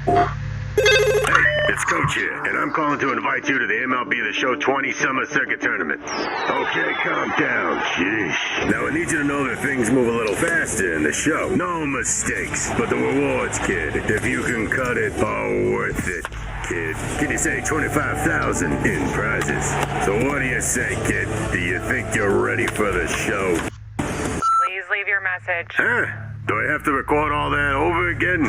It's Coach here, and I'm calling to invite you to the MLB The Show 20 Summer Circuit Tournament. Okay, calm down. Sheesh. Now, I need you to know that things move a little faster in the show. No mistakes, but the rewards, kid. If you can cut it, all worth it, kid. Can you say 25,000 in prizes? So what do you say, kid? Do you think you're ready for the show? Please leave your message. Huh? Do I have to record all that over again?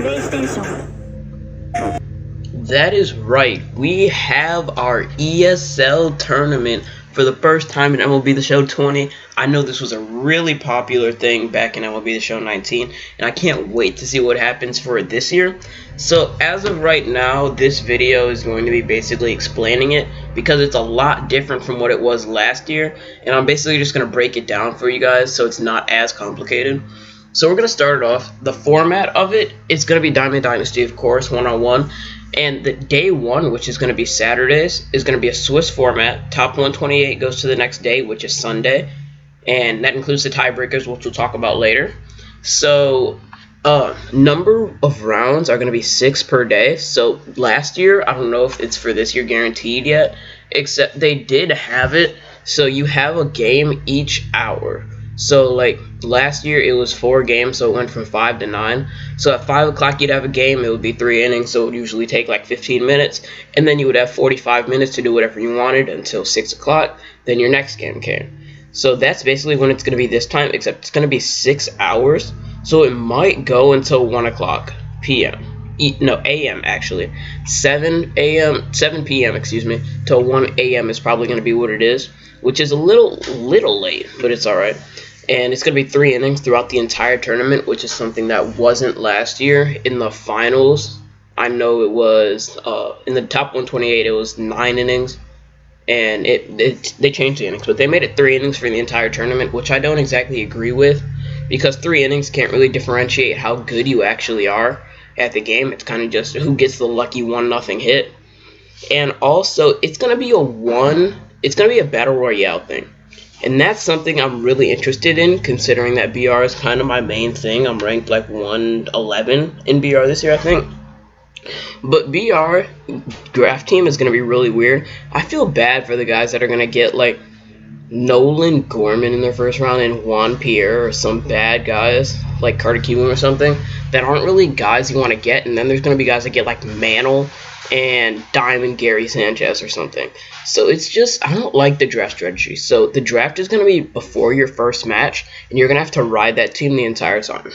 That is right. We have our ESL tournament for the first time in MLB The Show 20. I know this was a really popular thing back in MLB The Show 19, and I can't wait to see what happens for it this year. So as of right now, this video is going to be basically explaining it because it's a lot different from what it was last year, and I'm basically just going to break it down for you guys so it's not as complicated. So we're going to start it off. The format of it is going to be Diamond Dynasty, of course, one-on-one. And the day one, which is going to be Saturdays, is going to be a Swiss format. Top 128 goes to the next day, which is Sunday. And that includes the tiebreakers, which we'll talk about later. So, number of rounds are going to be 6 per day. So, last year, I don't know if it's for this year guaranteed yet, except they did have it. So, you have a game each hour. So, like, last year it was 4 games, so it went from 5 to 9. So, at 5 o'clock you'd have a game, it would be 3 innings, so it would usually take like 15 minutes. And then you would have 45 minutes to do whatever you wanted until 6 o'clock. Then your next game came. So, that's basically when it's going to be this time, except it's going to be 6 hours. So, it might go until 1 o'clock p.m. a.m. actually. 7 p.m., excuse me, till 1 a.m. is probably going to be what it is, which is a little late, but it's alright. And it's going to be 3 innings throughout the entire tournament, which is something that wasn't last year. In the finals, I know it was, in the top 128, it was 9 innings. And they changed the innings, but they made it 3 innings for the entire tournament, which I don't exactly agree with. Because 3 innings can't really differentiate how good you actually are at the game. It's kind of just who gets the lucky 1-0 hit. And also, it's going to be a Battle Royale thing. And that's something I'm really interested in, considering that BR is kind of my main thing. I'm ranked like 111 in BR this year, I think. But BR draft team is going to be really weird. I feel bad for the guys that are going to get like Nolan Gorman in their first round and Juan Pierre or some bad guys like Carter Kieboom or something that aren't really guys you want to get. And then there's going to be guys that get like Mantle and Diamond Gary Sanchez or something. So it's just, I don't like the draft strategy. So the draft is going to be before your first match, and you're going to have to ride that team the entire time.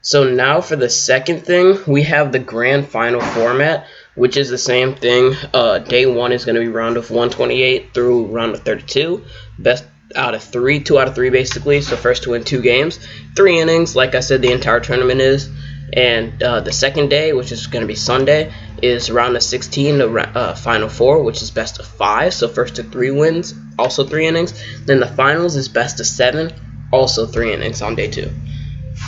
So now for the second thing, we have the grand final format, which is the same thing. Day 1 is going to be round of 128 through round of 32. Best out of 3, 2 out of 3 basically. So first to win 2 games. 3 innings, like I said, the entire tournament is. And the second day, which is going to be Sunday, is round of 16 to final 4, which is best of 5. So first to 3 wins, also 3 innings. Then the finals is best of 7, also 3 innings on day 2.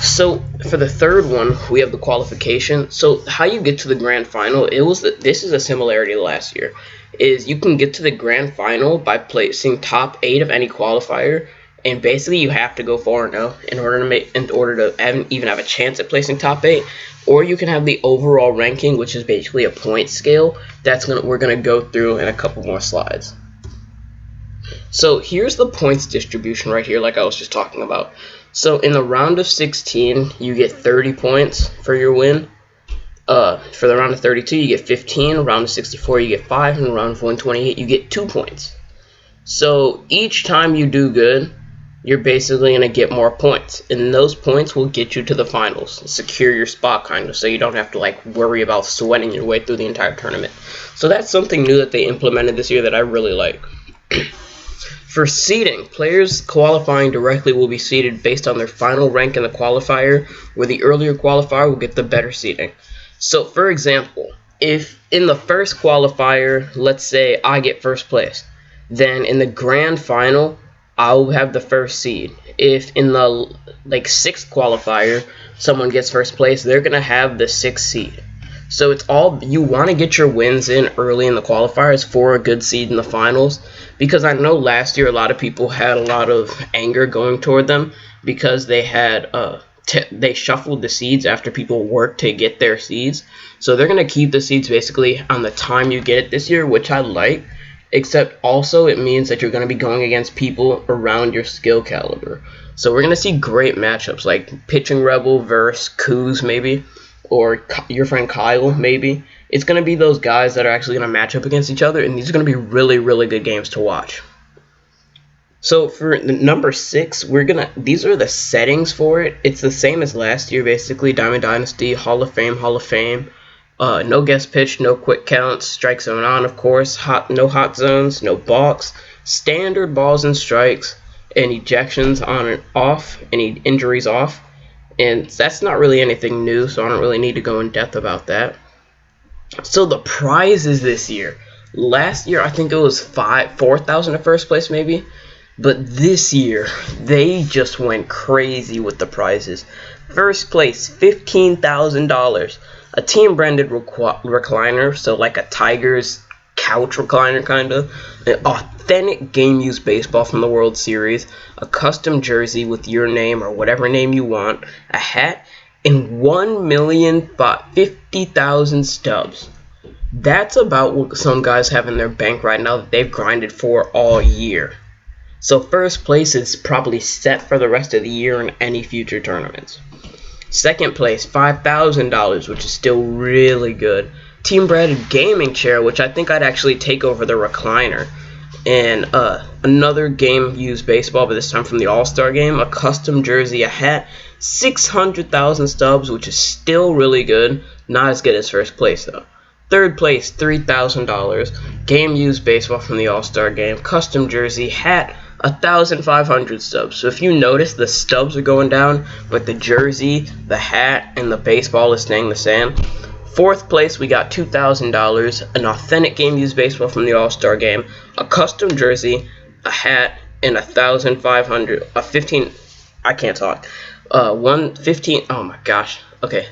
So for the third one, we have the qualification. So how you get to the grand final, this is a similarity to last year, is you can get to the grand final by placing top 8 of any qualifier. And basically, you have to go 4-0 in order to even have a chance at placing top 8. Or you can have the overall ranking, which is basically a point scale. We're gonna go through in a couple more slides. So here's the points distribution right here, like I was just talking about. So in the round of 16, you get 30 points for your win. For the round of 32, you get 15. Round of 64, you get 5. And round of 128, you get 2 points. So each time you do good, you're basically going to get more points, and those points will get you to the finals, secure your spot kind of, so you don't have to like worry about sweating your way through the entire tournament. So that's something new that they implemented this year that I really like. For seeding, players qualifying directly will be seeded based on their final rank in the qualifier, where the earlier qualifier will get the better seeding. So for example, if in the first qualifier, let's say I get first place, then in the grand final, I'll have the first seed. If in the 6th qualifier someone gets first place, they're going to have the 6th seed. So it's all, you want to get your wins in early in the qualifiers for a good seed in the finals, because I know last year a lot of people had a lot of anger going toward them because they had they shuffled the seeds after people work to get their seeds. So they're going to keep the seeds basically on the time you get it this year, which I like. Except also it means that you're going to be going against people around your skill caliber. So we're going to see great matchups like Pitching Rebel versus Kuz maybe, or your friend Kyle maybe. It's going to be those guys that are actually going to match up against each other, and these are going to be really, really good games to watch. So for number 6, these are the settings for it. It's the same as last year basically. Diamond Dynasty, Hall of Fame. No guest pitch, no quick counts, strike zone on, of course, no hot zones, no balks, standard balls and strikes, and ejections on and off, any injuries off. And that's not really anything new, so I don't really need to go in depth about that. So the prizes this year. Last year, I think it was 4,000 at first place maybe. But this year, they just went crazy with the prizes. First place, $15,000. A team-branded recliner, so like a Tiger's couch recliner kind of. An authentic game-used baseball from the World Series. A custom jersey with your name or whatever name you want. A hat. And 1,050,000 stubs. That's about what some guys have in their bank right now that they've grinded for all year. So first place is probably set for the rest of the year in any future tournaments. Second place, $5,000, which is still really good. Team-branded gaming chair, which I think I'd actually take over the recliner. And another game-used baseball, but this time from the All-Star game. A custom jersey, a hat, 600,000 stubs, which is still really good. Not as good as first place, though. Third place, $3,000. Game-used baseball from the All-Star game. Custom jersey, hat, 1,500 stubs. So if you notice, the stubs are going down, but the jersey, the hat, and the baseball is staying the same. Fourth place, we got $2,000, an authentic game-used baseball from the All-Star game, a custom jersey, a hat, and 1,500. 15. I can't talk. 115. Oh my gosh. Okay.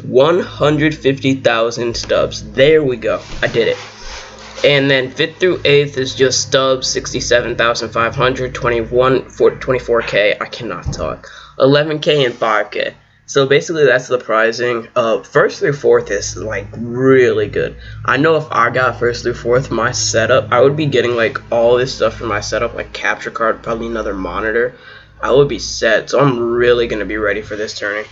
150,000 stubs. There we go. I did it. And then 5th through 8th is just stubs, 67,500, 24K, I cannot talk, 11K and 5K. So basically that's the prizing. 1st through 4th is like really good. I know if I got 1st through 4th, my setup, I would be getting like all this stuff for my setup, like capture card, probably another monitor. I would be set, so I'm really going to be ready for this tourney.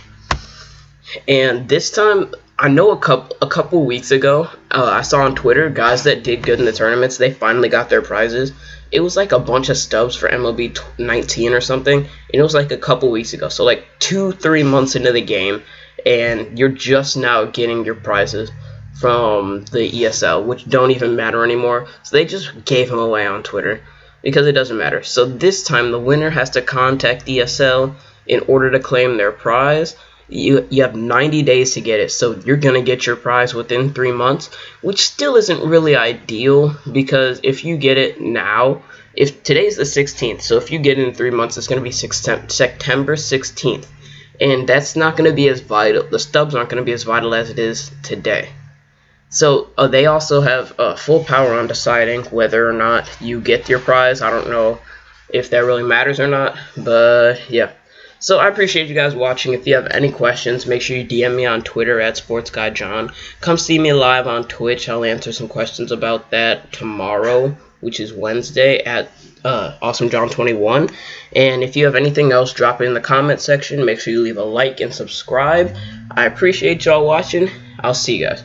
And this time, I know a couple weeks ago, I saw on Twitter guys that did good in the tournaments. They finally got their prizes. It was like a bunch of stubs for MLB 19 or something. And it was like a couple weeks ago. So like 2-3 months into the game, and you're just now getting your prizes from the ESL, which don't even matter anymore. So they just gave them away on Twitter because it doesn't matter. So this time, the winner has to contact ESL in order to claim their prize. You have 90 days to get it, so you're going to get your prize within 3 months, which still isn't really ideal, because if you get it now, if today's the 16th, so if you get it in 3 months, it's going to be September 16th, and that's not going to be as vital. The stubs aren't going to be as vital as it is today. So they also have full power on deciding whether or not you get your prize. I don't know if that really matters or not, but yeah. So I appreciate you guys watching. If you have any questions, make sure you DM me on Twitter at SportsGuyJohn. Come see me live on Twitch. I'll answer some questions about that tomorrow, which is Wednesday at AwesomeJohn21. And if you have anything else, drop it in the comment section. Make sure you leave a like and subscribe. I appreciate y'all watching. I'll see you guys.